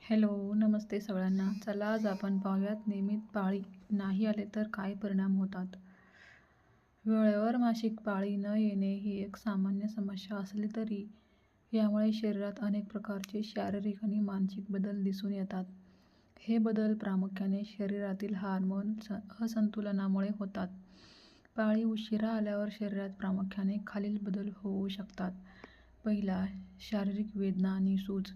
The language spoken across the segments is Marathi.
हॅलो, नमस्ते सगळ्यांना. चला आज आपण पाहूयात नियमित पाळी नाही आले तर काय परिणाम होतात. वेळेवर मासिक पाळी न येणे ही एक सामान्य समस्या असली तरी यामुळे शरीरात अनेक प्रकारचे शारीरिक आणि मानसिक बदल दिसून येतात. हे बदल प्रामुख्याने शरीरातील हार्मोन असंतुलनामुळे होतात. पाळी उशिरा आल्यावर शरीरात प्रामुख्याने खालील बदल होऊ शकतात. पहिला, शारीरिक वेदना आणि सूज.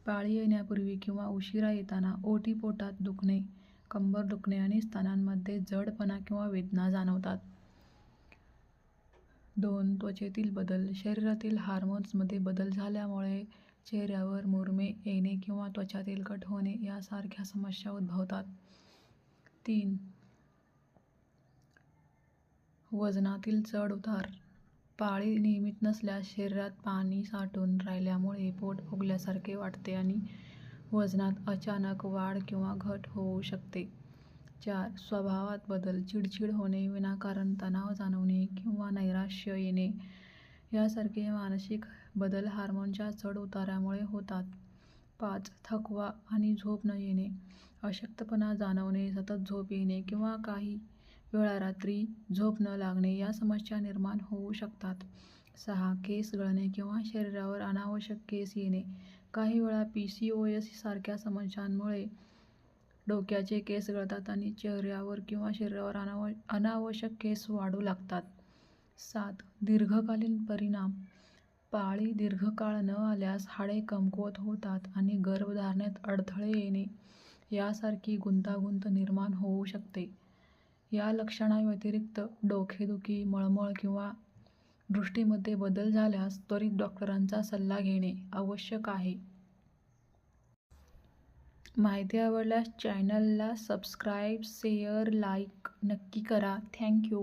पाळी येण्यापूर्वी किंवा उशिरा येताना ओटीपोटात दुखणे, कंबर दुखणे आणि स्तनांमध्ये जडपणा किंवा वेदना जाणवतात. 2. त्वचेतील बदल. शरीरातील हार्मोन्समध्ये बदल झाल्यामुळे चेहऱ्यावर मुरमे येणे किंवा त्वचा तेलकट होणे यासारख्या समस्या उद्भवतात. 3. वजनातील चढ-उतार. पाळी नियमित नसल्यास शरीरात पाणी साठून राहिल्यामुळे पोट फुगल्यासारखे वाटते आणि वजनात अचानक वाढ किंवा घट होऊ शकते. 4. स्वभावात बदल. चिडचिड होणे, विनाकारण तणाव जाणवणे किंवा नैराश्य येणे यासारखे मानसिक बदल हार्मोनच्या चढ-उतारामुळे होतात. 5. थकवा आणि झोप न येणे. अशक्तपणा जाणवणे, सतत झोप येणे किंवा काही वेळा रात्री झोप न लागणे या समस्या निर्माण होऊ शकतात. 6. केस गळणे किंवा शरीरावर अनावश्यक केस येणे. काही वेळा PCOS सारख्या समस्यांमुळे डोक्याचे केस गळतात आणि चेहऱ्यावर किंवा शरीरावर अनावश्यक केस वाढू लागतात. 7. दीर्घकालीन परिणाम. पाळी दीर्घकाळ न आल्यास हाडे कमकुवत होतात आणि गर्भधारणेत अडथळे येणे यासारखी गुंतागुंत निर्माण होऊ शकते. या लक्षणांव्यतिरिक्त डोकेदुखी, मळमळ किंवा दृष्टीमध्ये बदल झाल्यास त्वरित डॉक्टरांचा सल्ला घेणे आवश्यक आहे. माहिती आवडल्यास चॅनलला सबस्क्राईब, शेअर, लाईक नक्की करा. Thank you.